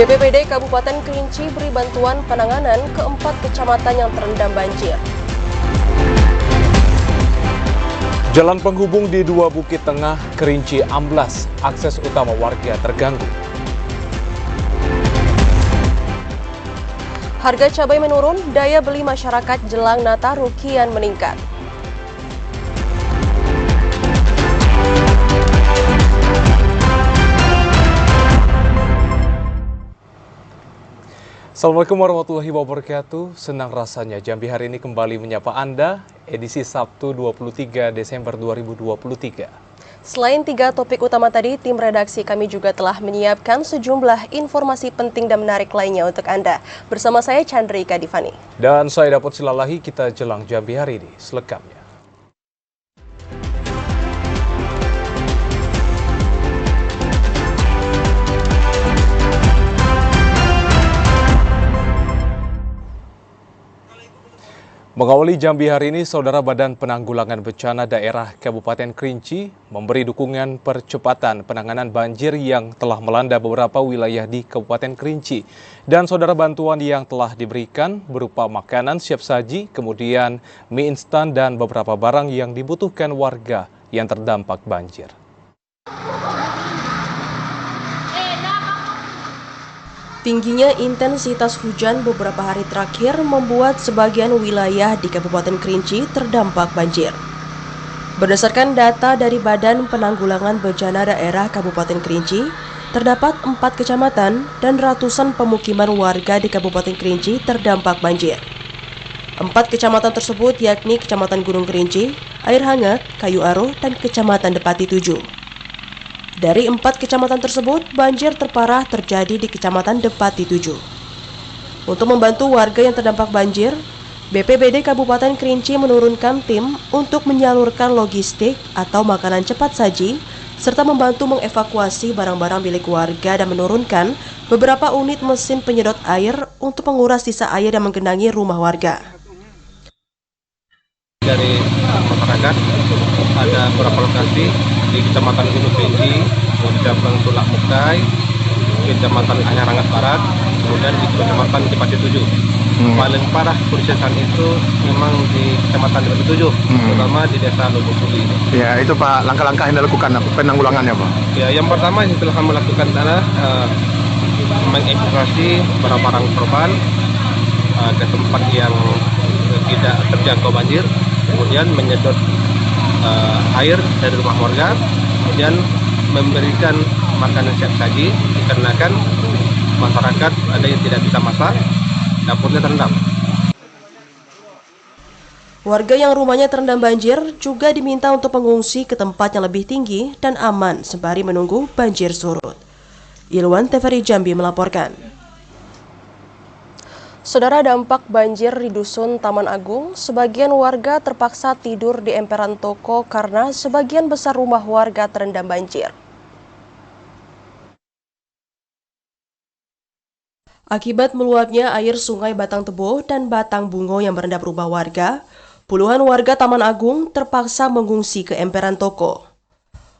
BPBD Kabupaten Kerinci beri bantuan penanganan ke 4 kecamatan yang terendam banjir. Jalan penghubung di dua Bukit Tengah, Kerinci amblas, akses utama warga terganggu. Harga cabai menurun, daya beli masyarakat jelang Nataru kian meningkat. Assalamualaikum warahmatullahi wabarakatuh. Senang rasanya Jambi hari ini kembali menyapa Anda, edisi Sabtu 23 Desember 2023. Selain 3 topik utama tadi, tim redaksi kami juga telah menyiapkan sejumlah informasi penting dan menarik lainnya untuk Anda. Bersama saya Chandrika Divani. Dan saya Dapot Silalahi, kita jelang Jambi hari ini selengkapnya. Mengawali Jambi hari ini, Saudara Badan Penanggulangan Bencana Daerah Kabupaten Kerinci memberi dukungan percepatan penanganan banjir yang telah melanda beberapa wilayah di Kabupaten Kerinci. Dan Saudara, bantuan yang telah diberikan berupa makanan siap saji, kemudian mie instan dan beberapa barang yang dibutuhkan warga yang terdampak banjir. Tingginya intensitas hujan beberapa hari terakhir membuat sebagian wilayah di Kabupaten Kerinci terdampak banjir. Berdasarkan data dari Badan Penanggulangan Bencana Daerah Kabupaten Kerinci, terdapat 4 kecamatan dan ratusan pemukiman warga di Kabupaten Kerinci terdampak banjir. 4 kecamatan tersebut yakni Kecamatan Gunung Kerinci, Air Hangat, Kayu Aro, dan Kecamatan Depati 7. Dari 4 kecamatan tersebut, banjir terparah terjadi di Kecamatan Depati 7. Untuk membantu warga yang terdampak banjir, BPBD Kabupaten Kerinci menurunkan tim untuk menyalurkan logistik atau makanan cepat saji, serta membantu mengevakuasi barang-barang milik warga dan menurunkan beberapa unit mesin penyedot air untuk menguras sisa air yang menggenangi rumah warga. Dari masyarakat ada beberapa lokasi di Kecamatan Gunung Kerinci, Kecamatan Tulak Mukai, Kecamatan Anyar Hangat Barat, kemudian di Kecamatan Depati 7. Paling parah kerusakan itu memang di Kecamatan Depati 7, terutama di Desa Lubuk Buli. Ya, itu Pak, langkah-langkah yang dilakukan, penanggulangannya Pak? Ya, yang pertama yang telah melakukan adalah mengevakuasi barang-barang korban ke tempat yang tidak terjangkau banjir, kemudian menyedot air dari rumah warga, kemudian memberikan makanan siap saji dikarenakan masyarakat ada yang tidak bisa masak, dapurnya terendam. Warga yang rumahnya terendam banjir juga diminta untuk mengungsi ke tempat yang lebih tinggi dan aman sembari menunggu banjir surut. Ilwan TVRI Jambi melaporkan. Saudara, dampak banjir di Dusun Taman Agung, sebagian warga terpaksa tidur di emperan toko karena sebagian besar rumah warga terendam banjir. Akibat meluapnya air sungai Batang Tebo dan Batang Bungo yang merendam rumah warga, puluhan warga Taman Agung terpaksa mengungsi ke emperan toko.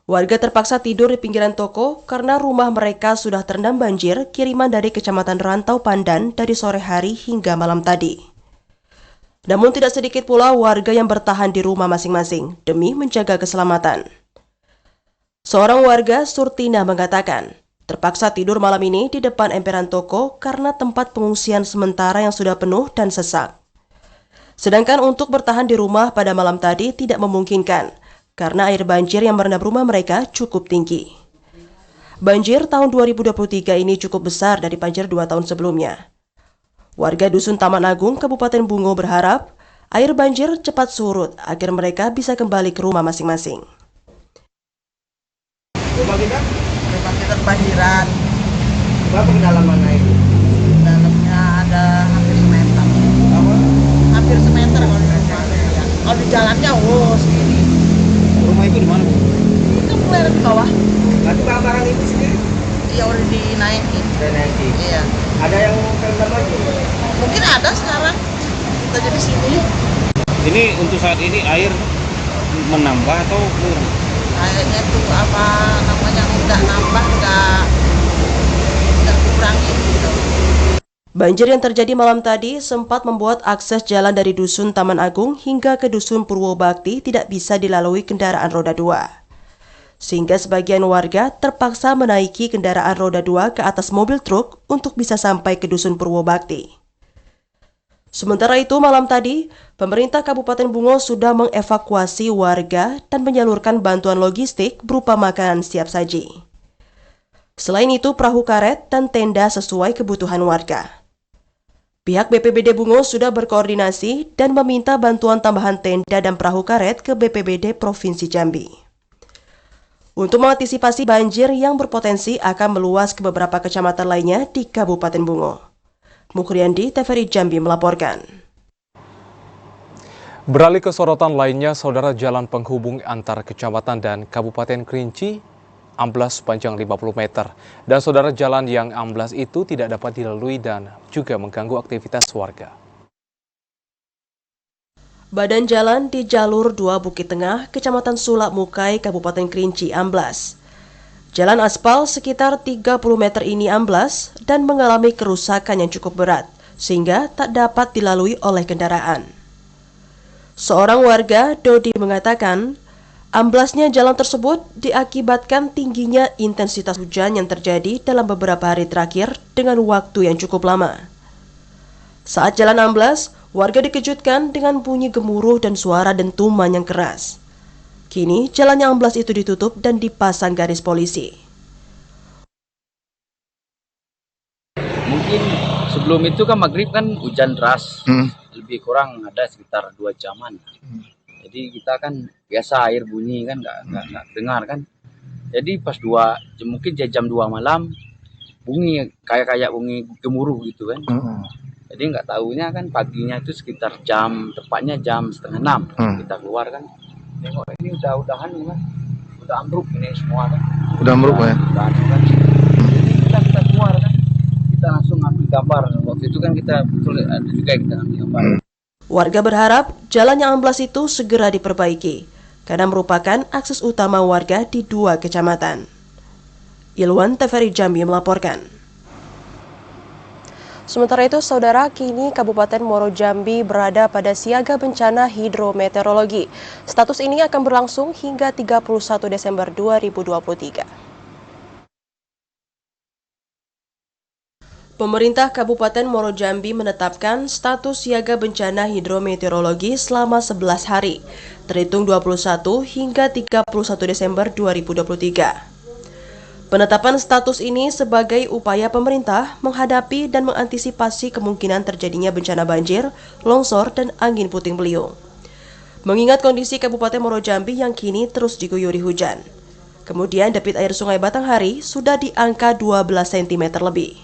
Warga terpaksa tidur di pinggiran toko karena rumah mereka sudah terendam banjir kiriman dari Kecamatan Rantau Pandan dari sore hari hingga malam tadi. Namun tidak sedikit pula warga yang bertahan di rumah masing-masing demi menjaga keselamatan. Seorang warga, Surtina, mengatakan terpaksa tidur malam ini di depan emperan toko karena tempat pengungsian sementara yang sudah penuh dan sesak. Sedangkan untuk bertahan di rumah pada malam tadi tidak memungkinkan karena air banjir yang merendam rumah mereka cukup tinggi. Banjir tahun 2023 ini cukup besar dari banjir 2 tahun sebelumnya. Warga Dusun Taman Agung, Kabupaten Bungo berharap air banjir cepat surut agar mereka bisa kembali ke rumah masing-masing. Rumah kita kebanjiran. Berapa kedalaman air? Dalamnya ada hampir semeter. Apa? Hampir semeter kalau di rumah. Kalau di jalannya, segini. Rumah itu di mana, Bu? Itu mulai di bawah. Berarti barang-barang itu sendiri? Iya, udah dinaikin. Iya. Ada yang terendam lagi? Mungkin ada sekarang. Kita jadi sini. Ini untuk saat ini air menambah atau kurang? Airnya tuh apa namanya, nggak nambah, nggak dikurangin gitu. Banjir yang terjadi malam tadi sempat membuat akses jalan dari Dusun Taman Agung hingga ke Dusun Purwobakti tidak bisa dilalui kendaraan roda 2. Sehingga sebagian warga terpaksa menaiki kendaraan roda 2 ke atas mobil truk untuk bisa sampai ke Dusun Purwobakti. Sementara itu, malam tadi, pemerintah Kabupaten Bungo sudah mengevakuasi warga dan menyalurkan bantuan logistik berupa makanan siap saji. Selain itu, perahu karet dan tenda sesuai kebutuhan warga. Pihak BPBD Bungo sudah berkoordinasi dan meminta bantuan tambahan tenda dan perahu karet ke BPBD Provinsi Jambi. Untuk mengantisipasi banjir yang berpotensi akan meluas ke beberapa kecamatan lainnya di Kabupaten Bungo. Mukriandi, TVRI Jambi melaporkan. Beralih ke sorotan lainnya, saudara, jalan penghubung antar kecamatan dan Kabupaten Kerinci amblas sepanjang 50 meter. Dan saudara, jalan yang amblas itu tidak dapat dilalui dan juga mengganggu aktivitas warga. Badan jalan di jalur 2 Bukit Tengah, Kecamatan Sulak Mukai, Kabupaten Kerinci amblas. Jalan aspal sekitar 30 meter ini amblas dan mengalami kerusakan yang cukup berat, sehingga tak dapat dilalui oleh kendaraan. Seorang warga, Dodi, mengatakan, amblasnya jalan tersebut diakibatkan tingginya intensitas hujan yang terjadi dalam beberapa hari terakhir dengan waktu yang cukup lama. Saat jalan amblas, warga dikejutkan dengan bunyi gemuruh dan suara dentuman yang keras. Kini, jalan yang amblas itu ditutup dan dipasang garis polisi. Mungkin sebelum itu kan maghrib kan hujan deras, lebih kurang ada sekitar 2 jaman. Jadi kita kan biasa air bunyi kan nggak dengar kan. Jadi pas mungkin jam 2 malam bunyi kayak bunyi gemuruh gitu kan. Jadi nggak tahunya kan paginya itu sekitar tepatnya jam 5:30 kita keluar kan. Tengok ini udahan nih kan, udah ambruk ini semua kan. Udah ambruk ya? Udah ambruk kan. Jadi kita keluar kan, kita langsung ambil gambar. Waktu itu kan kita betul ada juga yang kita ambil gambar. Warga berharap jalan yang amblas itu segera diperbaiki, karena merupakan akses utama warga di 2 kecamatan. Ilwan, TVRI Jambi melaporkan. Sementara itu, saudara, kini Kabupaten Muaro Jambi berada pada siaga bencana hidrometeorologi. Status ini akan berlangsung hingga 31 Desember 2023. Pemerintah Kabupaten Muaro Jambi menetapkan status siaga bencana hidrometeorologi selama 11 hari, terhitung 21 hingga 31 Desember 2023. Penetapan status ini sebagai upaya pemerintah menghadapi dan mengantisipasi kemungkinan terjadinya bencana banjir, longsor, dan angin puting beliung. Mengingat kondisi Kabupaten Muaro Jambi yang kini terus diguyuri hujan. Kemudian debit air Sungai Batanghari sudah di angka 12 cm lebih.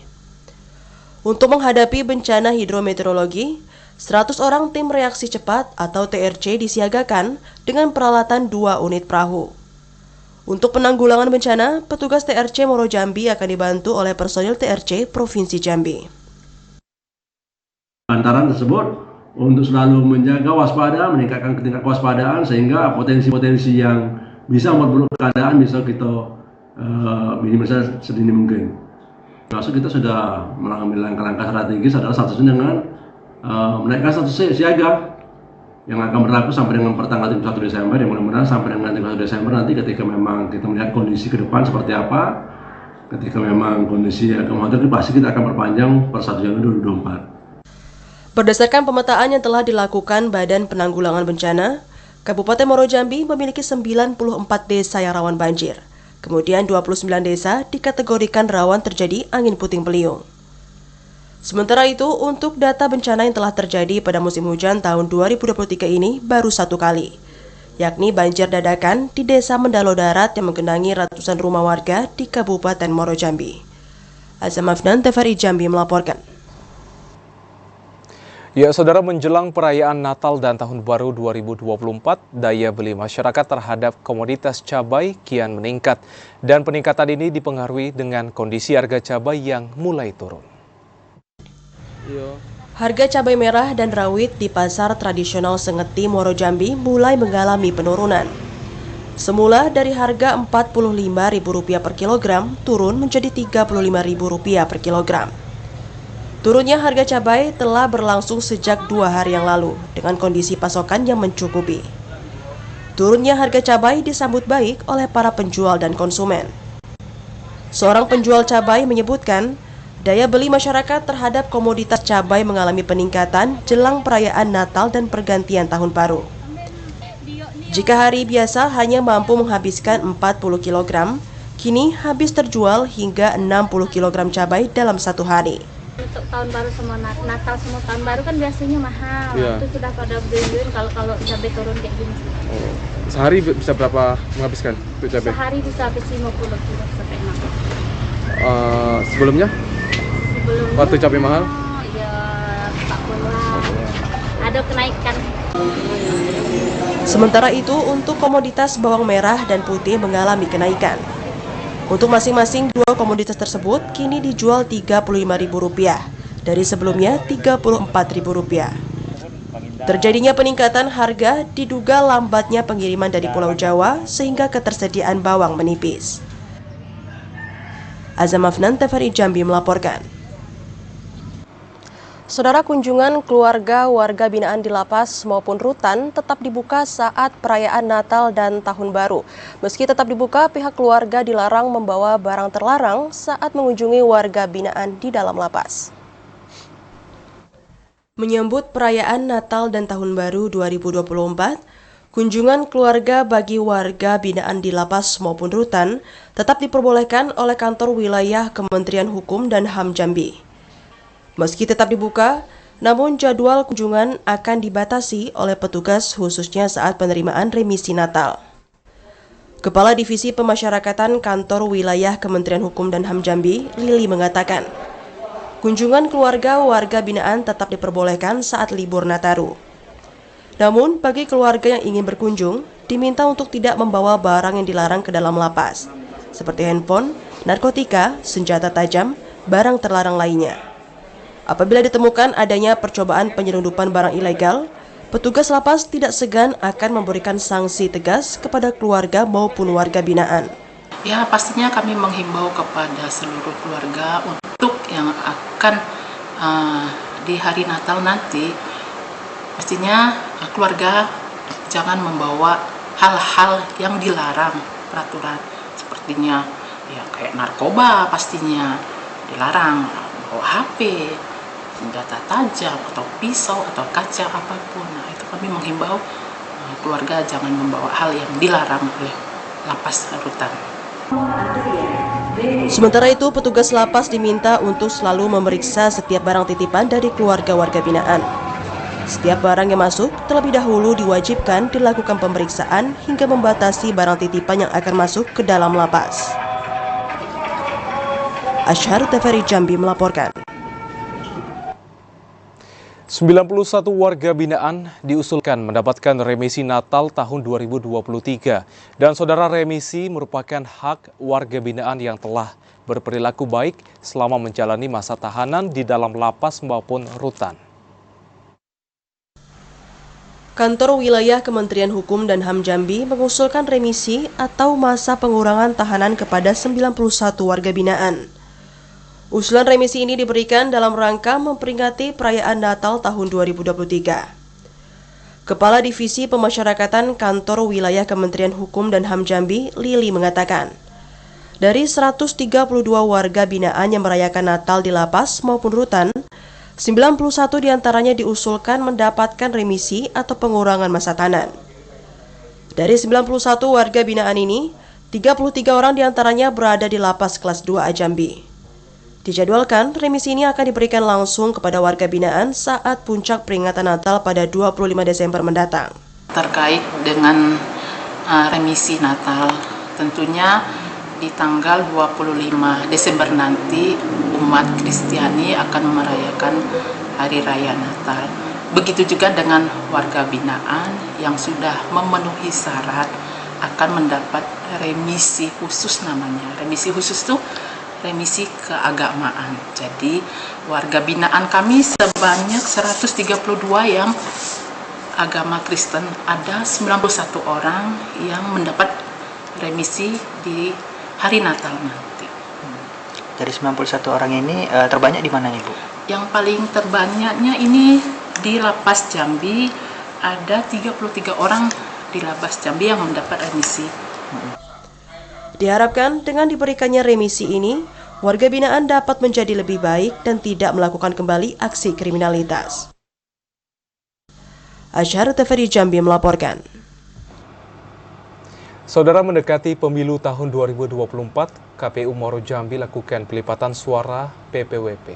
Untuk menghadapi bencana hidrometeorologi, 100 orang tim reaksi cepat atau TRC disiagakan dengan peralatan 2 unit perahu. Untuk penanggulangan bencana, petugas TRC Muaro Jambi akan dibantu oleh personil TRC Provinsi Jambi. Bantaran tersebut untuk selalu menjaga waspada, meningkatkan tingkat kewaspadaan sehingga potensi-potensi yang bisa memperburuk keadaan bisa kita minimalisasi sedini mungkin. Termasuk kita sudah mengambil langkah-langkah strategis adalah satu dengan menaikkan status siaga yang akan berlaku sampai dengan pertanggal 31 Desember, yang mudah-mudahan sampai dengan 31 Desember nanti ketika memang kita melihat kondisi ke depan seperti apa, ketika memang kondisi agak memantau, pasti kita akan perpanjang per 1 Januari 2024. Berdasarkan pemetaan yang telah dilakukan Badan Penanggulangan Bencana, Kabupaten Muaro Jambi memiliki 94 desa yang rawan banjir. Kemudian 29 desa dikategorikan rawan terjadi angin puting beliung. Sementara itu, untuk data bencana yang telah terjadi pada musim hujan tahun 2023 ini baru 1 kali, yakni banjir dadakan di Desa Mendalo Darat yang menggenangi ratusan rumah warga di Kabupaten Muaro Jambi. Azam Afnan, TVRI Jambi melaporkan. Ya, saudara, menjelang perayaan Natal dan Tahun Baru 2024, daya beli masyarakat terhadap komoditas cabai kian meningkat. Dan peningkatan ini dipengaruhi dengan kondisi harga cabai yang mulai turun. Harga cabai merah dan rawit di pasar tradisional Sengeti Muaro Jambi mulai mengalami penurunan. Semula dari harga Rp45.000 per kilogram turun menjadi Rp35.000 per kilogram. Turunnya harga cabai telah berlangsung sejak 2 hari yang lalu dengan kondisi pasokan yang mencukupi. Turunnya harga cabai disambut baik oleh para penjual dan konsumen. Seorang penjual cabai menyebutkan, daya beli masyarakat terhadap komoditas cabai mengalami peningkatan jelang perayaan Natal dan pergantian tahun baru. Jika hari biasa hanya mampu menghabiskan 40 kg, kini habis terjual hingga 60 kg cabai dalam satu hari. Untuk tahun baru sama Natal sama tahun baru kan biasanya mahal. Iya. Itu sudah pada beli kalau cabai turun kayak gini. Oh. Sehari bisa berapa menghabiskan untuk cabai? Sehari bisa habis 50 kilo sampai 60. Sebelumnya? Sebelumnya Waktu cabai mahal? Ya 40. Ada kenaikan. Sementara itu, untuk komoditas bawang merah dan putih mengalami kenaikan. Untuk masing-masing dua komoditas tersebut kini dijual Rp35.000 dari sebelumnya Rp34.000. Terjadinya peningkatan harga diduga lambatnya pengiriman dari Pulau Jawa sehingga ketersediaan bawang menipis. Azam Afnan, TVRI Jambi melaporkan. Saudara, kunjungan keluarga warga binaan di lapas maupun rutan tetap dibuka saat perayaan Natal dan Tahun Baru. Meski tetap dibuka, pihak keluarga dilarang membawa barang terlarang saat mengunjungi warga binaan di dalam lapas. Menyambut perayaan Natal dan Tahun Baru 2024, kunjungan keluarga bagi warga binaan di lapas maupun rutan tetap diperbolehkan oleh kantor wilayah Kementerian Hukum dan HAM Jambi. Meski tetap dibuka, namun jadwal kunjungan akan dibatasi oleh petugas khususnya saat penerimaan remisi Natal. Kepala Divisi Pemasyarakatan Kantor Wilayah Kementerian Hukum dan HAM Jambi, Lili mengatakan, kunjungan keluarga warga binaan tetap diperbolehkan saat libur Nataru. Namun, bagi keluarga yang ingin berkunjung, diminta untuk tidak membawa barang yang dilarang ke dalam lapas, seperti handphone, narkotika, senjata tajam, barang terlarang lainnya. Apabila ditemukan adanya percobaan penyelundupan barang ilegal, petugas lapas tidak segan akan memberikan sanksi tegas kepada keluarga maupun warga binaan. Ya, pastinya kami menghimbau kepada seluruh keluarga untuk yang akan di hari Natal nanti, pastinya keluarga jangan membawa hal-hal yang dilarang peraturan, sepertinya ya kayak narkoba pastinya dilarang, bawa HP, senjata tajam atau pisau atau kaca apapun. Nah, itu kami menghimbau keluarga jangan membawa hal yang dilarang oleh lapas rutan. Sementara itu, petugas lapas diminta untuk selalu memeriksa setiap barang titipan dari keluarga warga binaan. Setiap barang yang masuk terlebih dahulu diwajibkan dilakukan pemeriksaan hingga membatasi barang titipan yang akan masuk ke dalam lapas. Ashar, TVRI Jambi melaporkan. 91 warga binaan diusulkan mendapatkan remisi Natal tahun 2023. Dan saudara, remisi merupakan hak warga binaan yang telah berperilaku baik selama menjalani masa tahanan di dalam lapas maupun rutan. Kantor Wilayah Kementerian Hukum dan HAM Jambi mengusulkan remisi atau masa pengurangan tahanan kepada 91 warga binaan. Usulan remisi ini diberikan dalam rangka memperingati perayaan Natal tahun 2023. Kepala Divisi Pemasyarakatan Kantor Wilayah Kementerian Hukum dan HAM Jambi, Lili mengatakan, dari 132 warga binaan yang merayakan Natal di lapas maupun rutan, 91 diantaranya diusulkan mendapatkan remisi atau pengurangan masa tahanan. Dari 91 warga binaan ini, 33 orang diantaranya berada di lapas kelas 2A Jambi. Dijadwalkan, remisi ini akan diberikan langsung kepada warga binaan saat puncak peringatan Natal pada 25 Desember mendatang. Terkait dengan remisi Natal, tentunya di tanggal 25 Desember nanti umat Kristiani akan merayakan Hari Raya Natal. Begitu juga dengan warga binaan yang sudah memenuhi syarat akan mendapat remisi khusus namanya. Remisi khusus itu remisi keagamaan. Jadi warga binaan kami sebanyak 132 yang agama Kristen, ada 91 orang yang mendapat remisi di hari Natal nanti. Dari 91 orang ini terbanyak di mana, Ibu? Yang paling terbanyaknya ini di Lapas Jambi, ada 33 orang di Lapas Jambi yang mendapat remisi. Diharapkan dengan diberikannya remisi ini, warga binaan dapat menjadi lebih baik dan tidak melakukan kembali aksi kriminalitas. Asyhar TVRI Jambi melaporkan. Saudara, mendekati pemilu tahun 2024, KPU Muaro Jambi lakukan pelipatan suara PPWP.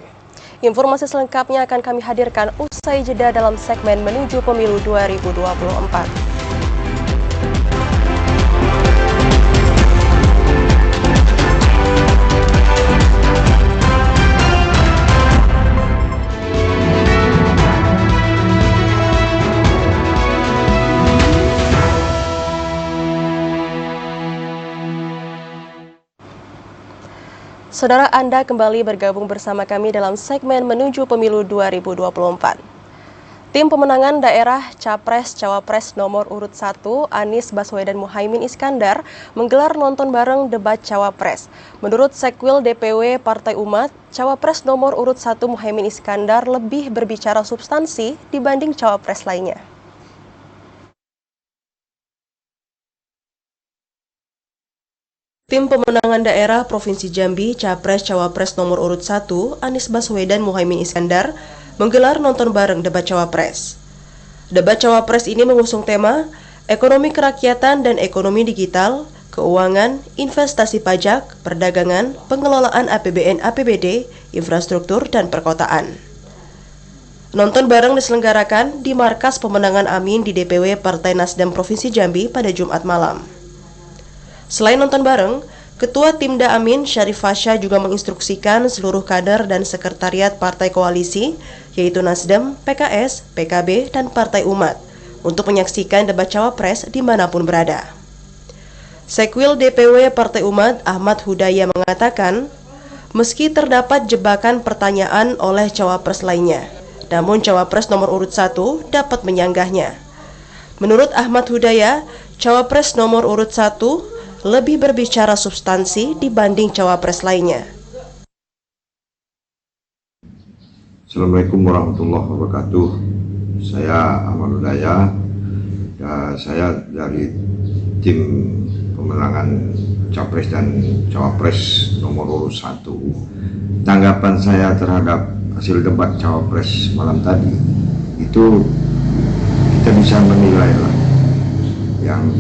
Informasi selengkapnya akan kami hadirkan usai jeda dalam segmen Menuju Pemilu 2024. Saudara, Anda kembali bergabung bersama kami dalam segmen Menuju Pemilu 2024. Tim pemenangan daerah Capres-Cawapres nomor urut 1 Anies Baswedan Muhaimin Iskandar menggelar nonton bareng debat Cawapres. Menurut Sekwil DPW Partai Umat, Cawapres nomor urut 1 Muhaimin Iskandar lebih berbicara substansi dibanding Cawapres lainnya. Tim pemenangan daerah Provinsi Jambi Capres-Cawapres nomor urut 1 Anies Baswedan Muhaimin Iskandar menggelar nonton bareng debat Cawapres. Debat Cawapres ini mengusung tema ekonomi kerakyatan dan ekonomi digital, keuangan, investasi pajak, perdagangan, pengelolaan APBN APBD, infrastruktur, dan perkotaan. Nonton bareng diselenggarakan di Markas Pemenangan Amin di DPW Partai Nasdem Provinsi Jambi pada Jumat malam. Selain nonton bareng, Ketua Timda Amin Syarif Fasha juga menginstruksikan seluruh kader dan sekretariat partai koalisi, yaitu Nasdem, PKS, PKB, dan Partai Umat, untuk menyaksikan debat Cawapres dimanapun berada. Sekwil DPW Partai Umat Ahmad Hudaya mengatakan, meski terdapat jebakan pertanyaan oleh Cawapres lainnya, namun Cawapres nomor urut 1 dapat menyanggahnya. Menurut Ahmad Hudaya, Cawapres nomor urut 1 lebih berbicara substansi dibanding Cawapres lainnya. Assalamualaikum warahmatullahi wabarakatuh. Saya Ahmad Hudaya. Saya dari tim pemenangan Capres dan Cawapres nomor urut 1. Tanggapan saya terhadap hasil debat Cawapres malam tadi, itu kita bisa menilai lah. Yang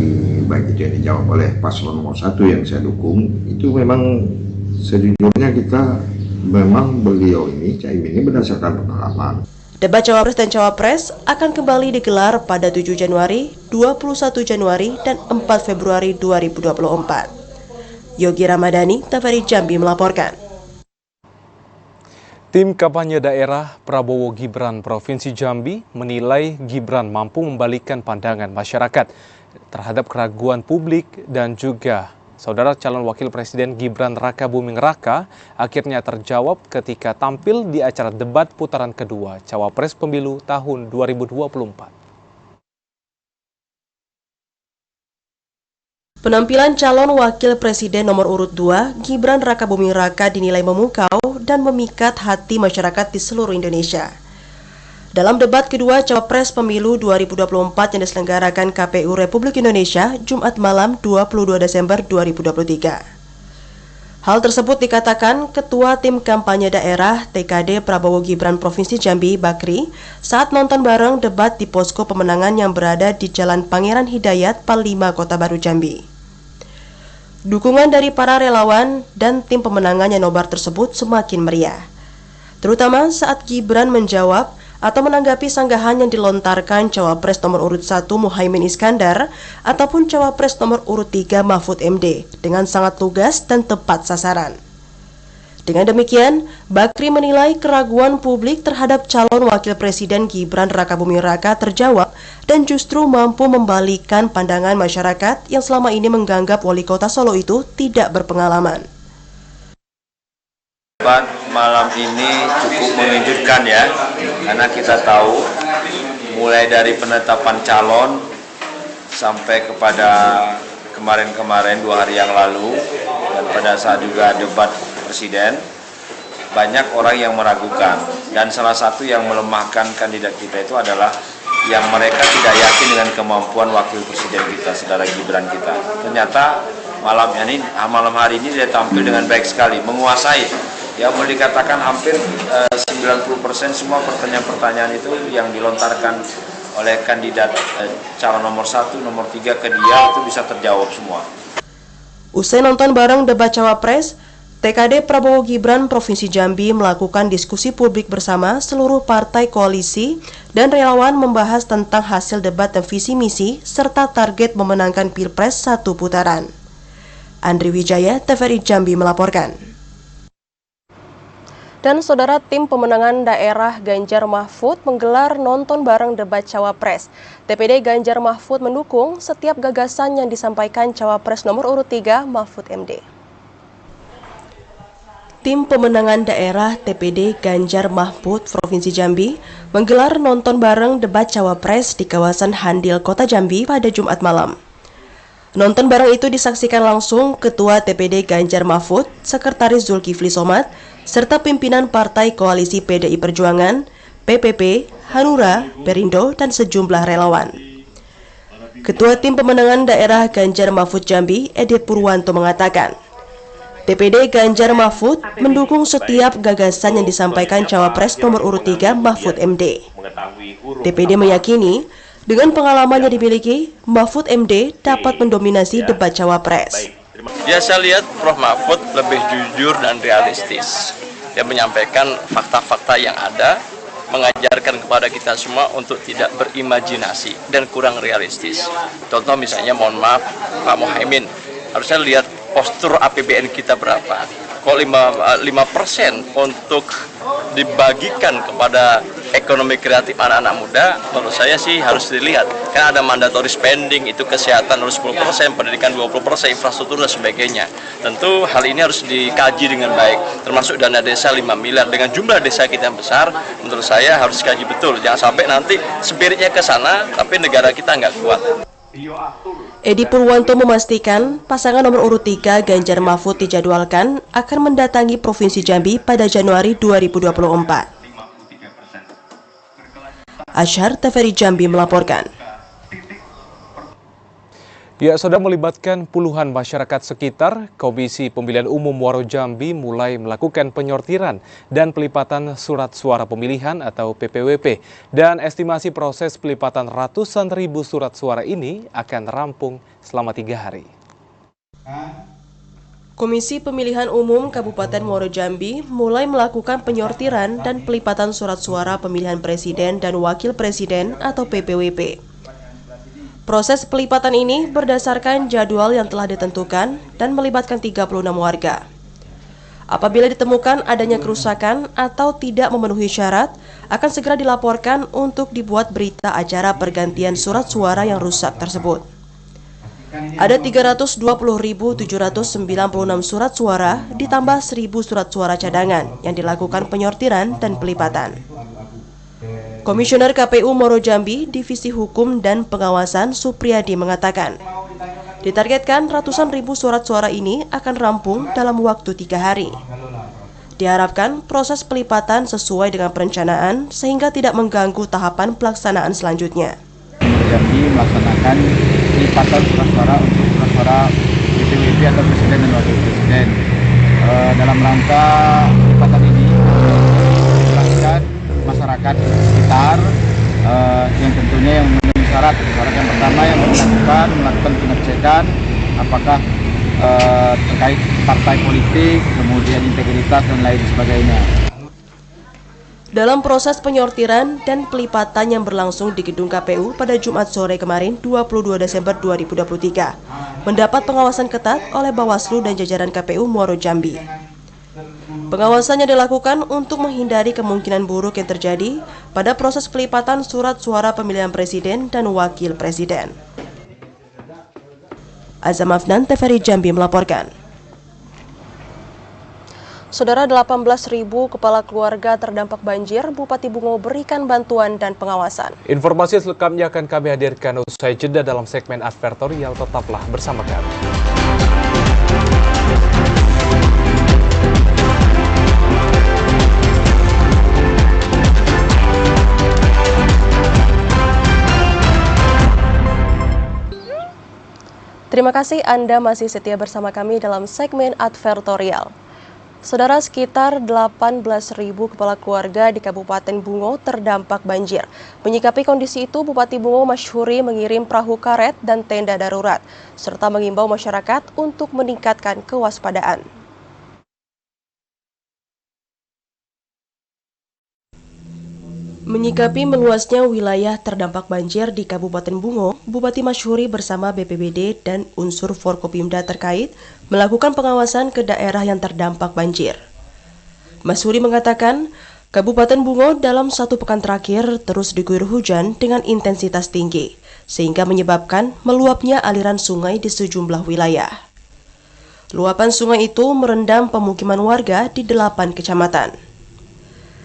baik itu yang dijawab oleh paslon nomor 1 yang saya dukung, itu memang sejujurnya kita memang beliau ini, Caimin ini berdasarkan pengalaman. Debat Cawapres dan Cawapres akan kembali digelar pada 7 Januari, 21 Januari, dan 4 Februari 2024. Yogi Ramadhani, TVRI Jambi melaporkan. Tim kampanye daerah Prabowo Gibran Provinsi Jambi menilai Gibran mampu membalikkan pandangan masyarakat terhadap keraguan publik dan juga saudara calon wakil presiden Gibran Raka Buming Raka akhirnya terjawab ketika tampil di acara debat putaran kedua Cawapres Pemilu tahun 2024. Penampilan calon wakil presiden nomor urut 2 Gibran Raka Buming Raka dinilai memukau dan memikat hati masyarakat di seluruh Indonesia. Dalam debat kedua Cawapres Pemilu 2024 yang diselenggarakan KPU Republik Indonesia Jumat malam 22 Desember 2023. Hal tersebut dikatakan Ketua Tim Kampanye Daerah TKD Prabowo Gibran Provinsi Jambi Bakri saat nonton bareng debat di posko pemenangan yang berada di Jalan Pangeran Hidayat, Panglima Kota Baru Jambi. Dukungan dari para relawan dan tim pemenangan yang nobar tersebut semakin meriah, terutama saat Gibran menjawab atau menanggapi sanggahan yang dilontarkan Cawapres nomor urut 1 Muhaimin Iskandar ataupun Cawapres nomor urut 3 Mahfud MD dengan sangat lugas dan tepat sasaran. Dengan demikian, Bakri menilai keraguan publik terhadap calon wakil presiden Gibran Raka Buming Raka terjawab dan justru mampu membalikkan pandangan masyarakat yang selama ini menganggap wali kota Solo itu tidak berpengalaman. Debat malam ini cukup mengejutkan ya, karena kita tahu mulai dari penetapan calon sampai kepada kemarin-kemarin 2 hari yang lalu dan pada saat juga debat presiden, banyak orang yang meragukan, dan salah satu yang melemahkan kandidat kita itu adalah yang mereka tidak yakin dengan kemampuan wakil presiden kita, saudara Gibran kita. Ternyata malam hari ini dia tampil dengan baik sekali, menguasai. Ya, boleh dikatakan hampir 90% semua pertanyaan-pertanyaan itu yang dilontarkan oleh kandidat calon nomor 1, nomor 3 ke dia itu bisa terjawab semua. Usai nonton bareng debat Cawapres, TKD Prabowo Gibran Provinsi Jambi melakukan diskusi publik bersama seluruh partai koalisi dan relawan membahas tentang hasil debat dan visi misi serta target memenangkan Pilpres 1 putaran. Andri Wijaya, TVRI Jambi melaporkan. Dan saudara, tim pemenangan daerah Ganjar Mahfud menggelar nonton bareng debat Cawapres. DPD Ganjar Mahfud mendukung setiap gagasan yang disampaikan Cawapres nomor urut 3 Mahfud MD. Tim pemenangan daerah TPD Ganjar Mahfud Provinsi Jambi menggelar nonton bareng debat Cawapres di kawasan Handil, Kota Jambi pada Jumat malam. Nonton bareng itu disaksikan langsung Ketua TPD Ganjar Mahfud, Sekretaris Zulkifli Somad, serta pimpinan Partai Koalisi PDI Perjuangan, PPP, Hanura, Perindo, dan sejumlah relawan. Ketua Tim Pemenangan Daerah Ganjar Mahfud Jambi, Edi Purwanto mengatakan, TPD Ganjar Mahfud mendukung setiap gagasan yang disampaikan Cawapres nomor urut 3 Mahfud MD. TPD meyakini dengan pengalaman yang dimiliki, Mahfud MD dapat mendominasi debat Cawapres. Ya, saya lihat Prof. Mahfud lebih jujur dan realistis. Dia menyampaikan fakta-fakta yang ada, mengajarkan kepada kita semua untuk tidak berimajinasi dan kurang realistis. Contoh misalnya, mohon maaf, Pak Muhaimin, harusnya lihat postur APBN kita berapa. Kok 5% untuk dibagikan kepada ekonomi kreatif anak-anak muda, menurut saya sih harus dilihat. Kan ada mandatory spending, itu kesehatan harus 10%, pendidikan 20%, infrastruktur dan sebagainya. Tentu hal ini harus dikaji dengan baik, termasuk dana desa 5 miliar. Dengan jumlah desa kita yang besar, menurut saya harus dikaji betul. Jangan sampai nanti spiritnya ke sana, tapi negara kita nggak kuat. Edi Purwanto memastikan pasangan nomor urut 3 Ganjar Mahfud dijadwalkan akan mendatangi Provinsi Jambi pada Januari 2024. Asyhar, TVRI Jambi melaporkan. Ya, saudara, melibatkan puluhan masyarakat sekitar, Komisi Pemilihan Umum Muaro Jambi mulai melakukan penyortiran dan pelipatan surat suara pemilihan atau PPWP. Dan estimasi proses pelipatan ratusan ribu surat suara ini akan rampung selama 3 hari. Komisi Pemilihan Umum Kabupaten Muaro Jambi mulai melakukan penyortiran dan pelipatan surat suara pemilihan presiden dan wakil presiden atau PPWP. Proses pelipatan ini berdasarkan jadwal yang telah ditentukan dan melibatkan 36 warga. Apabila ditemukan adanya kerusakan atau tidak memenuhi syarat, akan segera dilaporkan untuk dibuat berita acara pergantian surat suara yang rusak tersebut. Ada 320.796 surat suara ditambah 1.000 surat suara cadangan yang dilakukan penyortiran dan pelipatan. Komisioner KPU Muaro Jambi, Divisi Hukum dan Pengawasan Supriyadi mengatakan, ditargetkan ratusan ribu surat suara ini akan rampung dalam waktu 3 hari. Diharapkan proses pelipatan sesuai dengan perencanaan sehingga tidak mengganggu tahapan pelaksanaan selanjutnya. Jambi melaksanakan pelipatan surat suara untuk surat suara PPWP atau presiden dan wakil presiden. Dalam rangka pelipatan ini, dilakukan masyarakat sekitar yang tentunya yang memenuhi syarat. Syarat yang pertama yang melakukan pengecekan apakah terkait partai politik, kemudian integritas dan lain sebagainya. Dalam proses penyortiran dan pelipatan yang berlangsung di gedung KPU pada Jumat sore kemarin 22 Desember 2023, mendapat pengawasan ketat oleh Bawaslu dan jajaran KPU Muaro Jambi. Pengawasannya dilakukan untuk menghindari kemungkinan buruk yang terjadi pada proses pelipatan surat suara pemilihan presiden dan wakil presiden. Azam Afnan, TVRI Jambi melaporkan. Saudara, 18.000 kepala keluarga terdampak banjir, Bupati Bungo berikan bantuan dan pengawasan. Informasi selengkapnya akan kami hadirkan usai jeda dalam segmen advertorial. Tetaplah bersama kami. Terima kasih Anda masih setia bersama kami dalam segmen advertorial. Saudara, sekitar 18.000 kepala keluarga di Kabupaten Bungo terdampak banjir. Menyikapi kondisi itu, Bupati Bungo Masyhuri mengirim perahu karet dan tenda darurat, serta mengimbau masyarakat untuk meningkatkan kewaspadaan. Menyikapi meluasnya wilayah terdampak banjir di Kabupaten Bungo, Bupati Masyhuri bersama BPBD dan unsur Forkopimda terkait melakukan pengawasan ke daerah yang terdampak banjir. Masyhuri mengatakan, Kabupaten Bungo dalam 1 pekan terakhir terus diguyur hujan dengan intensitas tinggi, sehingga menyebabkan meluapnya aliran sungai di sejumlah wilayah. Luapan sungai itu merendam pemukiman warga di 8 kecamatan.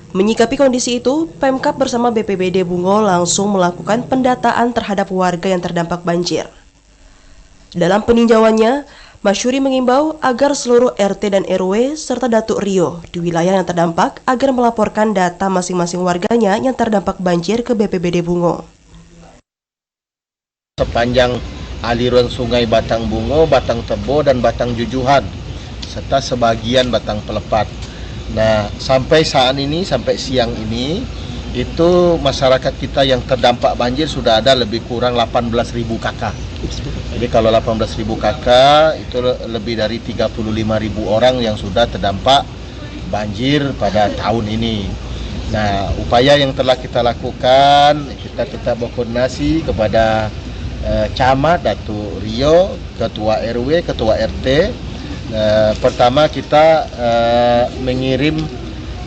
Menyikapi kondisi itu, Pemkab bersama BPBD Bungo langsung melakukan pendataan terhadap warga yang terdampak banjir. Dalam peninjauannya, Masyhuri mengimbau agar seluruh RT dan RW serta Datuk Rio di wilayah yang terdampak agar melaporkan data masing-masing warganya yang terdampak banjir ke BPBD Bungo. Sepanjang aliran sungai Batang Bungo, Batang Tebo, dan Batang Jujuhan, serta sebagian Batang Pelepat. Nah, sampai saat ini, sampai siang ini, itu masyarakat kita yang terdampak banjir sudah ada lebih kurang 18.000 kakak. Jadi kalau 18.000 kakak, itu lebih dari 35.000 orang yang sudah terdampak banjir pada tahun ini. Nah, upaya yang telah kita lakukan, kita tetap berkoordinasi kepada Camat, Datuk Rio, Ketua RW, Ketua RT. Pertama kita mengirim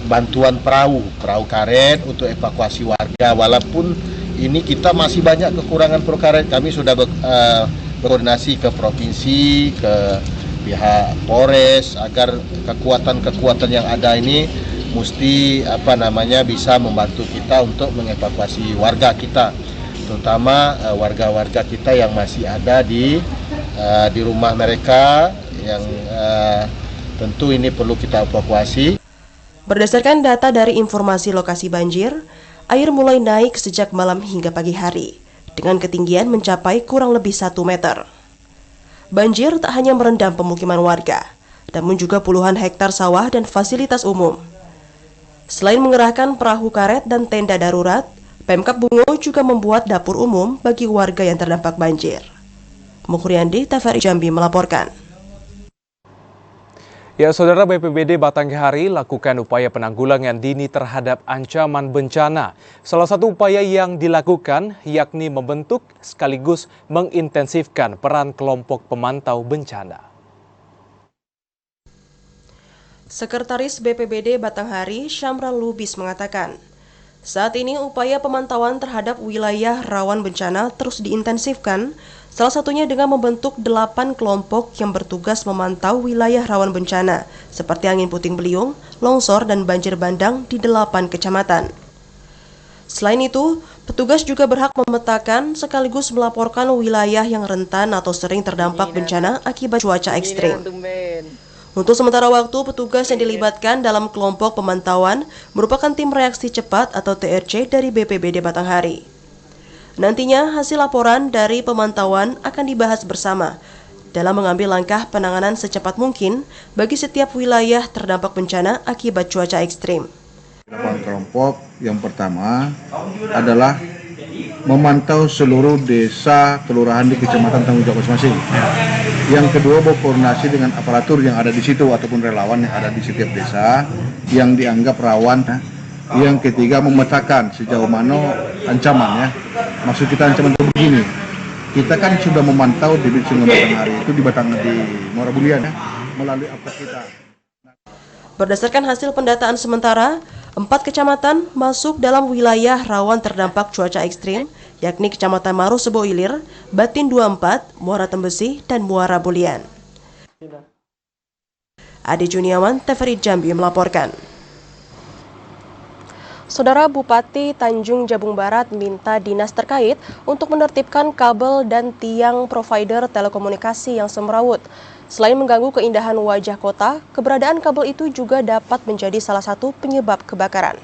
bantuan perahu karet untuk evakuasi warga. Walaupun ini kita masih banyak kekurangan perahu karet, kami sudah berkoordinasi ke provinsi, ke pihak Polres agar kekuatan-kekuatan yang ada ini mesti bisa membantu kita untuk mengevakuasi warga kita, terutama warga-warga kita yang masih ada di rumah mereka, yang tentu ini perlu kita evakuasi. Berdasarkan data dari informasi lokasi banjir, air mulai naik sejak malam hingga pagi hari, dengan ketinggian mencapai kurang lebih 1 meter. Banjir tak hanya merendam pemukiman warga, namun juga puluhan hektar sawah dan fasilitas umum. Selain mengerahkan perahu karet dan tenda darurat, Pemkab Bungo juga membuat dapur umum bagi warga yang terdampak banjir. Mukhriandi, TVRI Jambi melaporkan. Ya, Saudara, BPBD Batanghari lakukan upaya penanggulangan dini terhadap ancaman bencana. Salah satu upaya yang dilakukan yakni membentuk sekaligus mengintensifkan peran kelompok pemantau bencana. Sekretaris BPBD Batanghari, Syamral Lubis mengatakan, saat ini upaya pemantauan terhadap wilayah rawan bencana terus diintensifkan, salah satunya dengan membentuk 8 kelompok yang bertugas memantau wilayah rawan bencana, seperti angin puting beliung, longsor, dan banjir bandang di 8 kecamatan. Selain itu, petugas juga berhak memetakan sekaligus melaporkan wilayah yang rentan atau sering terdampak bencana akibat cuaca ekstrim. Untuk sementara waktu, petugas yang dilibatkan dalam kelompok pemantauan merupakan tim reaksi cepat atau TRC dari BPBD Batanghari. Nantinya hasil laporan dari pemantauan akan dibahas bersama dalam mengambil langkah penanganan secepat mungkin bagi setiap wilayah terdampak bencana akibat cuaca ekstrim. 8 kelompok, yang pertama adalah memantau seluruh desa kelurahan di kecamatan tanggung jawab masing-masing. Yang kedua, berkoordinasi dengan aparatur yang ada di situ ataupun relawan yang ada di setiap desa yang dianggap rawan. Yang ketiga, memetakan sejauh mana ancamannya. Maksud kita ancaman itu begini, kita kan sudah memantau debit sungai Batanghari itu di Muara Bulian melalui aplikasi kita. Berdasarkan hasil pendataan sementara, 4 kecamatan masuk dalam wilayah rawan terdampak cuaca ekstrim, yakni Kecamatan Maru Sebo Ilir, Batin 24, Muara Tembesi, dan Muara Bulian. Ade Juniawan, TVRI Jambi melaporkan. Saudara Bupati Tanjung Jabung Barat minta dinas terkait untuk menertibkan kabel dan tiang provider telekomunikasi yang semrawut. Selain mengganggu keindahan wajah kota, keberadaan kabel itu juga dapat menjadi salah satu penyebab kebakaran.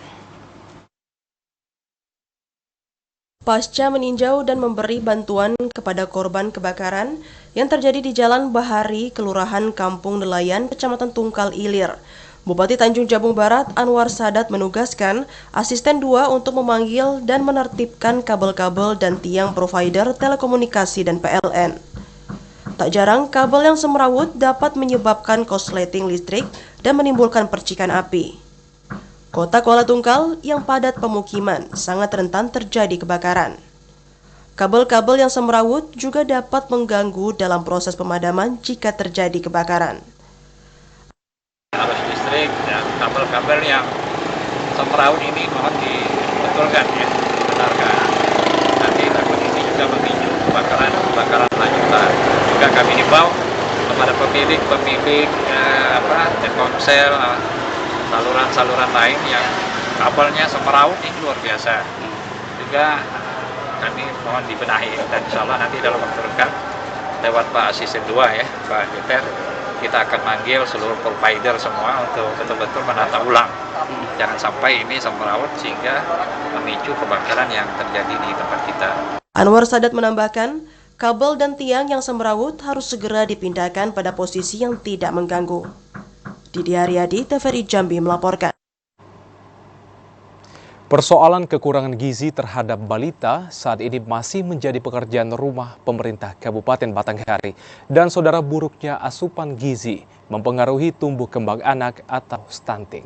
Pasca meninjau dan memberi bantuan kepada korban kebakaran yang terjadi di Jalan Bahari, Kelurahan Kampung Nelayan, Kecamatan Tungkal Ilir, Bupati Tanjung Jabung Barat Anwar Sadat menugaskan asisten 2 untuk memanggil dan menertibkan kabel-kabel dan tiang provider telekomunikasi dan PLN. Tak jarang kabel yang semrawut dapat menyebabkan korsleting listrik dan menimbulkan percikan api. Kota Kuala Tungkal yang padat pemukiman sangat rentan terjadi kebakaran. Kabel-kabel yang semrawut juga dapat mengganggu dalam proses pemadaman jika terjadi kebakaran. Arus listrik dan kabel-kabel yang semrawut ini mohon dibetulkan ya, dibenarkan. Nanti takut ini juga memicu kebakaran lanjutan. Juga kami himbau kepada pemilik Telkomsel, saluran lain yang kabelnya semrawut ini luar biasa. Juga kami mohon dibenahi dan insya Allah nanti dalam waktu dekat lewat Pak Asisten 2 ya, Pak Deter, kita akan manggil seluruh provider semua untuk betul-betul menata ulang. Jangan sampai ini semrawut sehingga memicu kebakaran yang terjadi di tempat kita. Anwar Sadat menambahkan, kabel dan tiang yang semrawut harus segera dipindahkan pada posisi yang tidak mengganggu. Didi Haryadi, TVRI Jambi melaporkan. Persoalan kekurangan gizi terhadap balita saat ini masih menjadi pekerjaan rumah pemerintah Kabupaten Batanghari, dan saudara buruknya asupan gizi mempengaruhi tumbuh kembang anak atau stunting.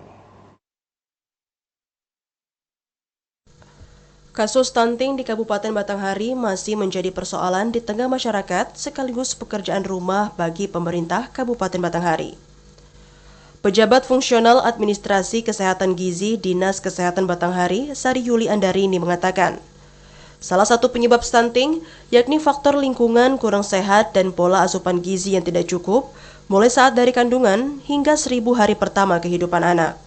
Kasus stunting di Kabupaten Batanghari masih menjadi persoalan di tengah masyarakat sekaligus pekerjaan rumah bagi pemerintah Kabupaten Batanghari. Pejabat Fungsional Administrasi Kesehatan Gizi Dinas Kesehatan Batanghari, Sari Yuli Andarini mengatakan, salah satu penyebab stunting yakni faktor lingkungan kurang sehat dan pola asupan gizi yang tidak cukup, mulai saat dari kandungan hingga 1000 hari pertama kehidupan anak.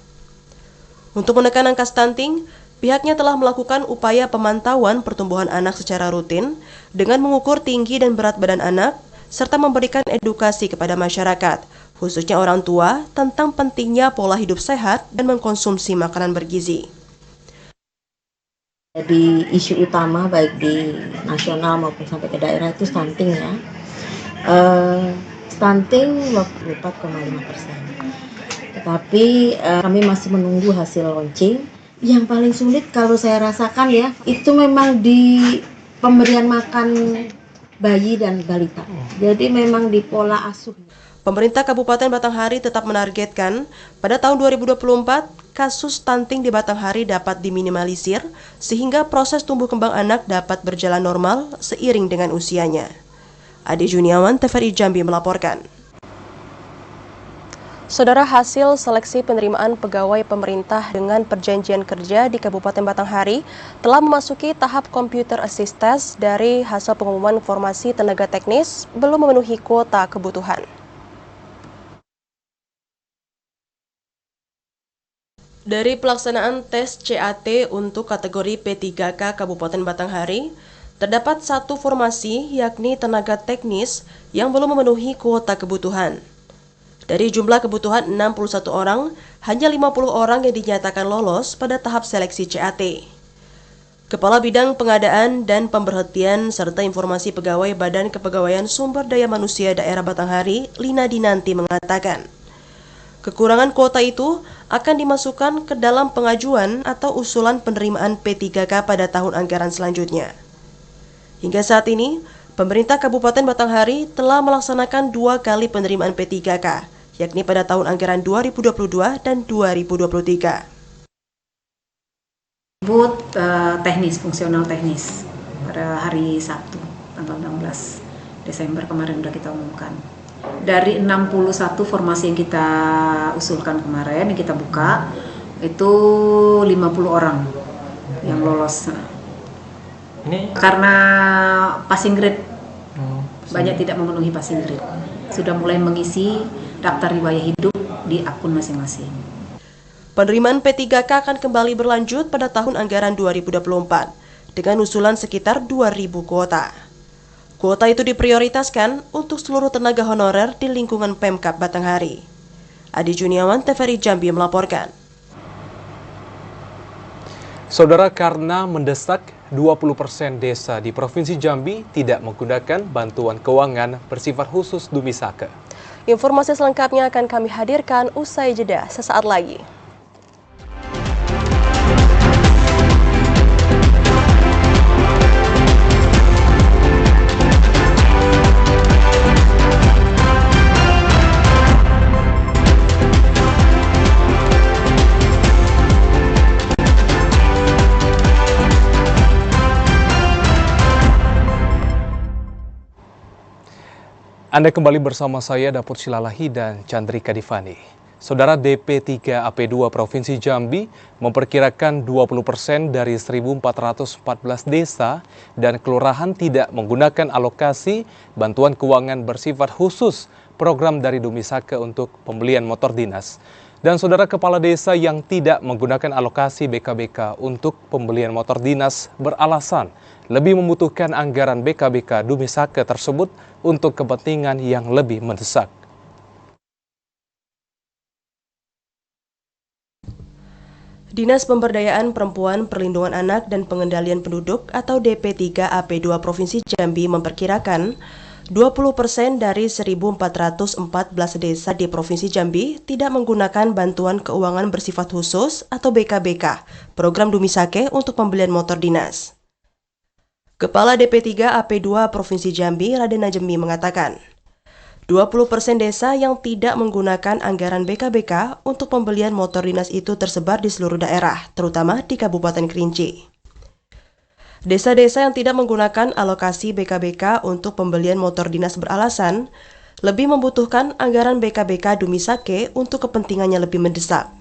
Untuk menekan angka stunting, pihaknya telah melakukan upaya pemantauan pertumbuhan anak secara rutin dengan mengukur tinggi dan berat badan anak, serta memberikan edukasi kepada masyarakat, khususnya orang tua, tentang pentingnya pola hidup sehat dan mengkonsumsi makanan bergizi. Jadi isu utama baik di nasional maupun sampai ke daerah itu stunting ya. Stunting 24,5%. Tetapi kami masih menunggu hasil launching. Yang paling sulit kalau saya rasakan ya, itu memang di pemberian makan bayi dan balita. Jadi memang di pola asuh. Pemerintah Kabupaten Batanghari tetap menargetkan pada tahun 2024 kasus stunting di Batanghari dapat diminimalisir sehingga proses tumbuh kembang anak dapat berjalan normal seiring dengan usianya. Ade Juniawan, TVRI Jambi melaporkan. Saudara, hasil seleksi penerimaan pegawai pemerintah dengan perjanjian kerja di Kabupaten Batanghari telah memasuki tahap computer assist test dari hasil pengumuman formasi tenaga teknis belum memenuhi kuota kebutuhan. Dari pelaksanaan tes CAT untuk kategori P3K Kabupaten Batanghari, terdapat satu formasi yakni tenaga teknis yang belum memenuhi kuota kebutuhan. Dari jumlah kebutuhan 61 orang, hanya 50 orang yang dinyatakan lolos pada tahap seleksi CAT. Kepala Bidang Pengadaan dan Pemberhentian serta Informasi Pegawai Badan Kepegawaian Sumber Daya Manusia Daerah Batanghari, Lina Dinanti mengatakan, kekurangan kuota itu akan dimasukkan ke dalam pengajuan atau usulan penerimaan P3K pada tahun anggaran selanjutnya. Hingga saat ini, pemerintah Kabupaten Batanghari telah melaksanakan 2 kali penerimaan P3K, yakni pada tahun anggaran 2022 dan 2023. Teknis, fungsional teknis pada hari Sabtu, tanggal 16 Desember kemarin sudah kita umumkan. Dari 61 formasi yang kita usulkan kemarin, yang kita buka, itu 50 orang yang lolos. Ini karena passing grade, banyak tidak memenuhi passing grade. Sudah mulai mengisi daftar riwayat hidup di akun masing-masing. Penerimaan P3K akan kembali berlanjut pada tahun anggaran 2024 dengan usulan sekitar 2.000 kuota. Kuota itu diprioritaskan untuk seluruh tenaga honorer di lingkungan Pemkab Batanghari. Adi Juniawan, TVRI Jambi melaporkan. Saudara, karena mendesak 20% desa di Provinsi Jambi tidak menggunakan bantuan keuangan bersifat khusus Dumisake. Informasi selengkapnya akan kami hadirkan usai jeda sesaat lagi. Anda kembali bersama saya, Dapur Silalahi dan Chandrika Divani. Saudara, DP3 AP2 Provinsi Jambi memperkirakan 20% dari 1.414 desa dan kelurahan tidak menggunakan alokasi bantuan keuangan bersifat khusus program dari Dumisake untuk pembelian motor dinas. Dan saudara, kepala desa yang tidak menggunakan alokasi BKBK untuk pembelian motor dinas beralasan lebih membutuhkan anggaran BKBK Dumisake tersebut untuk kepentingan yang lebih mendesak. Dinas Pemberdayaan Perempuan, Perlindungan Anak dan Pengendalian Penduduk atau DP3 AP2 Provinsi Jambi memperkirakan 20% dari 1.414 desa di Provinsi Jambi tidak menggunakan bantuan keuangan bersifat khusus atau BKBK, program Dumisake untuk pembelian motor dinas. Kepala DP3 AP2 Provinsi Jambi, Raden Najemi mengatakan, 20% desa yang tidak menggunakan anggaran BKBK untuk pembelian motor dinas itu tersebar di seluruh daerah, terutama di Kabupaten Kerinci. Desa-desa yang tidak menggunakan alokasi BKBK untuk pembelian motor dinas beralasan lebih membutuhkan anggaran BKBK Dumisake untuk kepentingannya lebih mendesak.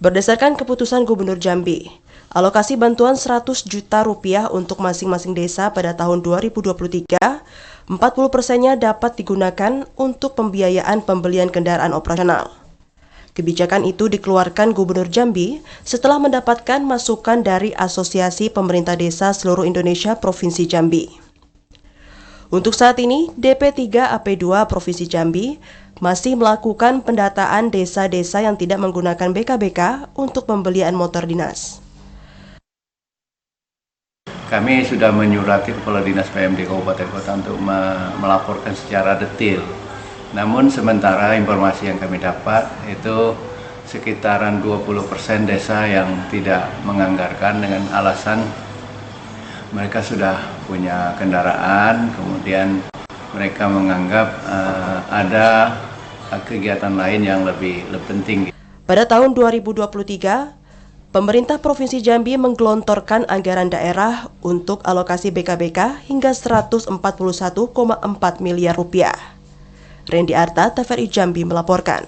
Berdasarkan keputusan Gubernur Jambi, alokasi bantuan 100 juta rupiah untuk masing-masing desa pada tahun 2023, 40%-nya dapat digunakan untuk pembiayaan pembelian kendaraan operasional. Kebijakan itu dikeluarkan Gubernur Jambi setelah mendapatkan masukan dari Asosiasi Pemerintah Desa Seluruh Indonesia Provinsi Jambi. Untuk saat ini, DP3 AP2 Provinsi Jambi masih melakukan pendataan desa-desa yang tidak menggunakan BKBK untuk pembelian motor dinas. Kami sudah menyurati Kepala Dinas PMD Kabupaten Kota untuk melaporkan secara detail. Namun sementara informasi yang kami dapat itu sekitaran 20% desa yang tidak menganggarkan dengan alasan mereka sudah punya kendaraan, kemudian mereka menganggap ada kegiatan lain yang lebih penting. Pada tahun 2023, pemerintah Provinsi Jambi menggelontorkan anggaran daerah untuk alokasi BKBK hingga 141,4 miliar rupiah. Randy Arta, TVRI Jambi melaporkan.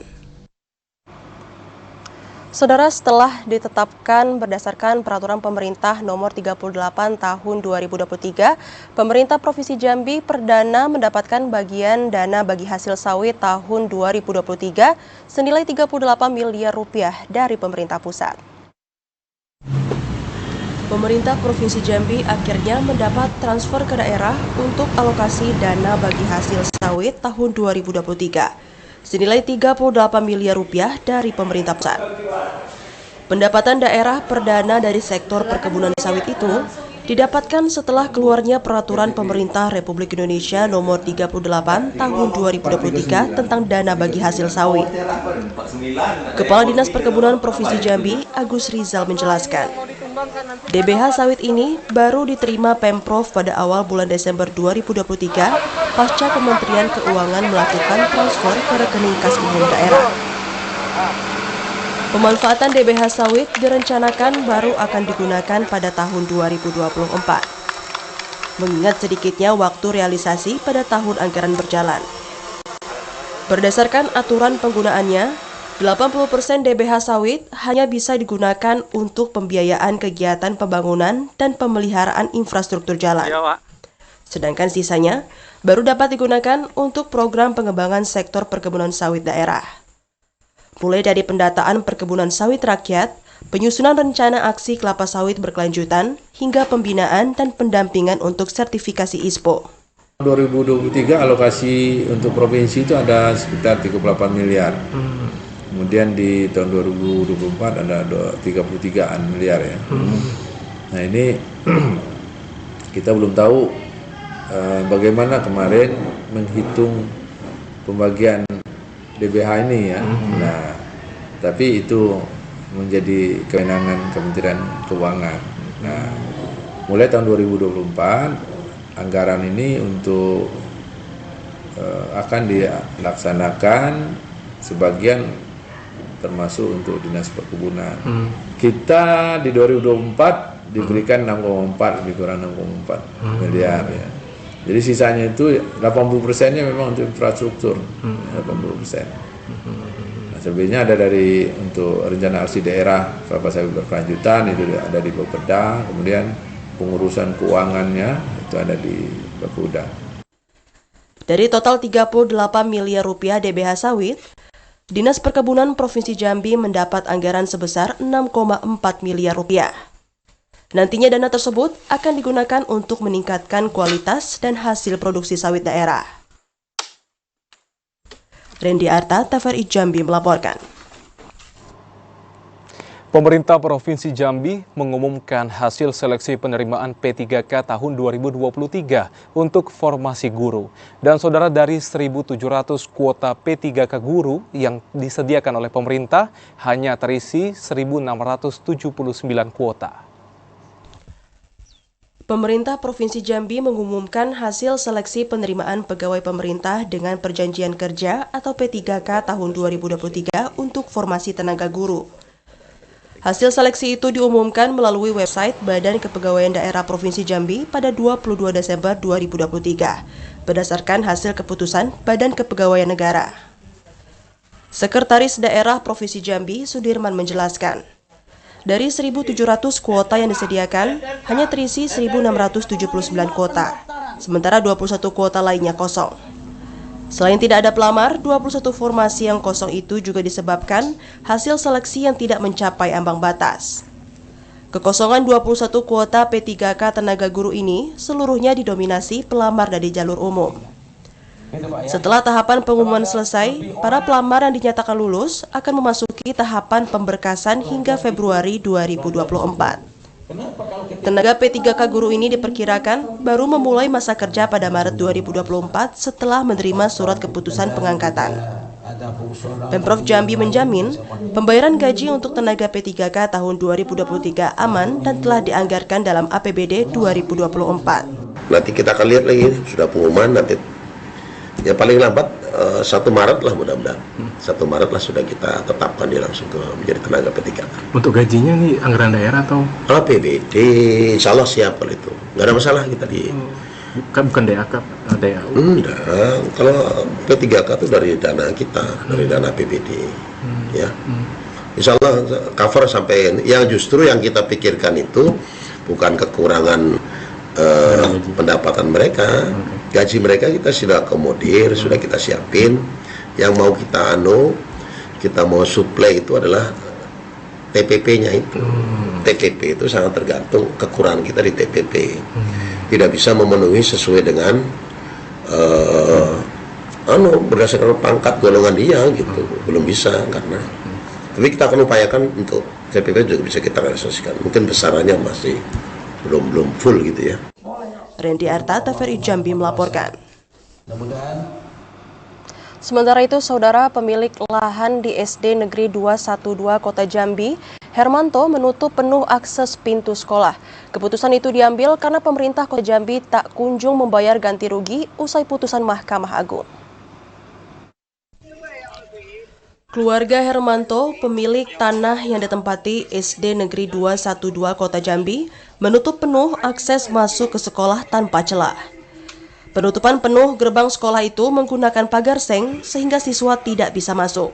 Saudara, setelah ditetapkan berdasarkan Peraturan Pemerintah Nomor 38 Tahun 2023, Pemerintah Provinsi Jambi perdana mendapatkan bagian dana bagi hasil sawit tahun 2023 senilai 38 miliar rupiah dari pemerintah pusat. Pemerintah Provinsi Jambi akhirnya mendapat transfer ke daerah untuk alokasi dana bagi hasil sawit tahun 2023 senilai 38 miliar rupiah dari pemerintah pusat. Pendapatan daerah perdana dari sektor perkebunan sawit itu didapatkan setelah keluarnya Peraturan Pemerintah Republik Indonesia Nomor 38 Tahun 2023 tentang dana bagi hasil sawit. Kepala Dinas Perkebunan Provinsi Jambi, Agus Rizal menjelaskan, DBH sawit ini baru diterima Pemprov pada awal bulan Desember 2023 pasca Kementerian Keuangan melakukan transfer ke rekening kas umum daerah. Pemanfaatan DBH sawit direncanakan baru akan digunakan pada tahun 2024. Mengingat sedikitnya waktu realisasi pada tahun anggaran berjalan. Berdasarkan aturan penggunaannya, 80% DBH sawit hanya bisa digunakan untuk pembiayaan kegiatan pembangunan dan pemeliharaan infrastruktur jalan. Sedangkan sisanya baru dapat digunakan untuk program pengembangan sektor perkebunan sawit daerah. mulai dari pendataan perkebunan sawit rakyat, penyusunan rencana aksi kelapa sawit berkelanjutan, hingga pembinaan dan pendampingan untuk sertifikasi ISPO. 2023 alokasi untuk provinsi itu ada sekitar 38 miliar. Kemudian di tahun 2024 ada 33 miliar ya. Nah ini kita belum tahu bagaimana kemarin menghitung pembagian DBH ini ya. Nah, tapi itu menjadi kewenangan Kementerian Keuangan. Nah, mulai tahun 2024 anggaran ini untuk akan dilaksanakan sebagian termasuk untuk Dinas Perkebunan. Kita di 2024 diberikan 6,4, lebih kurang 6,4 miliar ya. Jadi sisanya itu 80%-nya memang untuk infrastruktur, 80%. Nah, selebihnya ada dari untuk rencana aksi daerah kelapa sawit berkelanjutan, itu ada di Bapeda, kemudian pengurusan keuangannya itu ada di Bapeda. Dari total 38 miliar rupiah DBH sawit, Dinas Perkebunan Provinsi Jambi mendapat anggaran sebesar 6,4 miliar rupiah. Nantinya dana tersebut akan digunakan untuk meningkatkan kualitas dan hasil produksi sawit daerah. Randy Arta, TVRI Jambi melaporkan. Pemerintah Provinsi Jambi mengumumkan hasil seleksi penerimaan P3K tahun 2023 untuk formasi guru. Dan saudara, dari 1.700 kuota P3K guru yang disediakan oleh pemerintah, hanya terisi 1.679 kuota. Pemerintah Provinsi Jambi mengumumkan hasil seleksi penerimaan pegawai pemerintah dengan perjanjian kerja atau P3K tahun 2023 untuk formasi tenaga guru. Hasil seleksi itu diumumkan melalui website Badan Kepegawaian Daerah Provinsi Jambi pada 22 Desember 2023, berdasarkan hasil keputusan Badan Kepegawaian Negara. Sekretaris Daerah Provinsi Jambi, Sudirman, menjelaskan, dari 1.700 kuota yang disediakan, hanya terisi 1.679 kuota, sementara 21 kuota lainnya kosong. Selain tidak ada pelamar, 21 formasi yang kosong itu juga disebabkan hasil seleksi yang tidak mencapai ambang batas. Kekosongan 21 kuota P3K tenaga guru ini seluruhnya didominasi pelamar dari jalur umum. Setelah tahapan pengumuman selesai, para pelamar yang dinyatakan lulus akan memasuki tahapan pemberkasan hingga Februari 2024. Tenaga P3K guru ini diperkirakan baru memulai masa kerja pada Maret 2024 setelah menerima surat keputusan pengangkatan. Pemprov Jambi menjamin pembayaran gaji untuk tenaga P3K tahun 2023 aman dan telah dianggarkan dalam APBD 2024. Nanti kita akan lihat lagi, sudah pengumuman nanti. Ya paling lambat 1 Maret lah mudah-mudahan. 1 Maret lah sudah kita tetapkan dia langsung menjadi tenaga P3K. Untuk gajinya nih anggaran daerah atau? APBD, insya Allah siap kalau itu. Nggak ada masalah kita di. Bukan DAK, DAU. Enggak, kalau P3K itu dari dana kita, dari dana APBD. Ya. Insya Allah cover sampai, yang justru yang kita pikirkan itu bukan kekurangan pendapatan mereka. Gaji mereka kita sudah akomodir, sudah kita siapin. Yang mau kita mau suplai itu adalah TPP-nya itu. TPP itu sangat tergantung kekurangan kita di TPP. Tidak bisa memenuhi sesuai dengan berdasarkan pangkat golongan dia gitu. Belum bisa karena. Tapi kita akan upayakan untuk TPP juga bisa kita realisasikan. Mungkin besarannya masih belum full gitu ya. Randy Arta, TVRI Jambi melaporkan. Sementara itu, saudara, pemilik lahan di SD Negeri 212 Kota Jambi, Hermanto, menutup penuh akses pintu sekolah. Keputusan itu diambil karena pemerintah Kota Jambi tak kunjung membayar ganti rugi usai putusan Mahkamah Agung. Keluarga Hermanto, pemilik tanah yang ditempati SD Negeri 212 Kota Jambi, menutup penuh akses masuk ke sekolah tanpa celah. Penutupan penuh gerbang sekolah itu menggunakan pagar seng sehingga siswa tidak bisa masuk.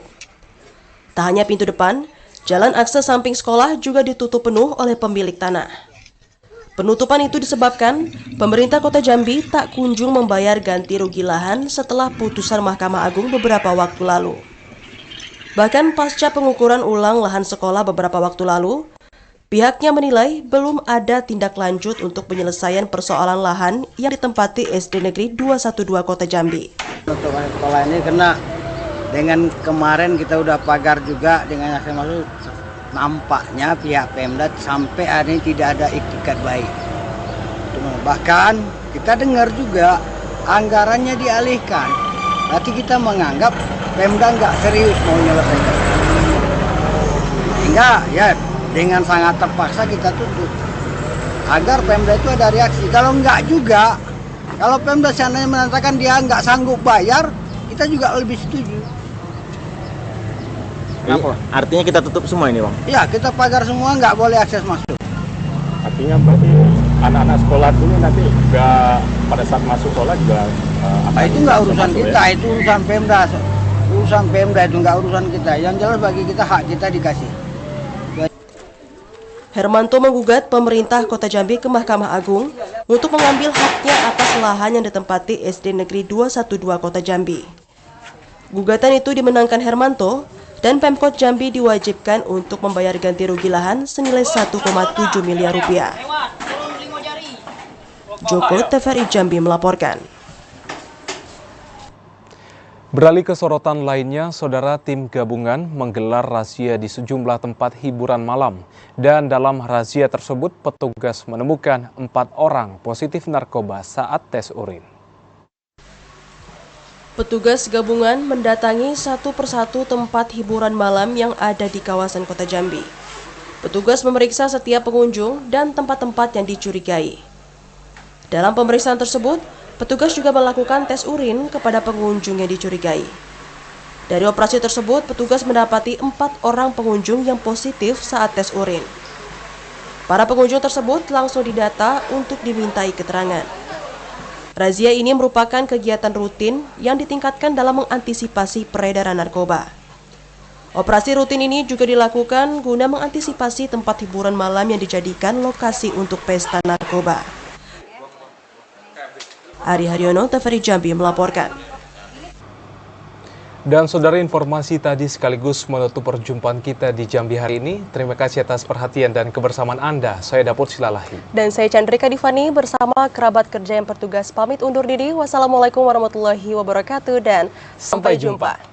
Tak hanya pintu depan, jalan akses samping sekolah juga ditutup penuh oleh pemilik tanah. Penutupan itu disebabkan pemerintah Kota Jambi tak kunjung membayar ganti rugi lahan setelah putusan Mahkamah Agung beberapa waktu lalu. Bahkan pasca pengukuran ulang lahan sekolah beberapa waktu lalu, pihaknya menilai belum ada tindak lanjut untuk penyelesaian persoalan lahan yang ditempati SD Negeri 212 Kota Jambi. Untuk sekolah ini karena dengan kemarin kita udah pagar juga dengan akses masuk, nampaknya pihak Pemda sampai hari ini tidak ada iktikat baik. Bahkan kita dengar juga anggarannya dialihkan. Berarti kita menganggap Pemda nggak serius mau menyelesaikan. Sehingga ya dengan sangat terpaksa kita tuntut agar Pemda itu ada reaksi. Kalau nggak juga, kalau Pemda seandainya mengatakan dia nggak sanggup bayar, kita juga lebih setuju. Kenapa? Artinya kita tutup semua ini, Bang? Ya, kita pagar semua, nggak boleh akses masuk. Artinya berarti anak-anak sekolah dulu nanti juga pada saat masuk sekolah juga itu nggak urusan kita, ya? itu urusan Pemda. Urusan Pemda itu nggak urusan kita. Yang jelas bagi kita hak kita dikasih. Hermanto menggugat pemerintah Kota Jambi ke Mahkamah Agung untuk mengambil haknya atas lahan yang ditempati SD Negeri 212 Kota Jambi. Gugatan itu dimenangkan Hermanto dan Pemkot Jambi diwajibkan untuk membayar ganti rugi lahan senilai 1,7 miliar rupiah. Joko TVRI Jambi melaporkan. Beralih ke sorotan lainnya, saudara, tim gabungan menggelar razia di sejumlah tempat hiburan malam. Dan dalam razia tersebut, petugas menemukan 4 orang positif narkoba saat tes urin. Petugas gabungan mendatangi satu persatu tempat hiburan malam yang ada di kawasan Kota Jambi. Petugas memeriksa setiap pengunjung dan tempat-tempat yang dicurigai. Dalam pemeriksaan tersebut, petugas juga melakukan tes urin kepada pengunjung yang dicurigai. Dari operasi tersebut, petugas mendapati 4 orang pengunjung yang positif saat tes urin. Para pengunjung tersebut langsung didata untuk dimintai keterangan. Razia ini merupakan kegiatan rutin yang ditingkatkan dalam mengantisipasi peredaran narkoba. Operasi rutin ini juga dilakukan guna mengantisipasi tempat hiburan malam yang dijadikan lokasi untuk pesta narkoba. Ari Haryono, TVRI Jambi melaporkan. Dan saudara, informasi tadi sekaligus menutup perjumpaan kita di Jambi hari ini. Terima kasih atas perhatian dan kebersamaan Anda. Saya Dapur Silalahi. Dan saya Chandrika Divani bersama kerabat kerja yang bertugas pamit undur diri. Wassalamualaikum warahmatullahi wabarakatuh dan sampai jumpa.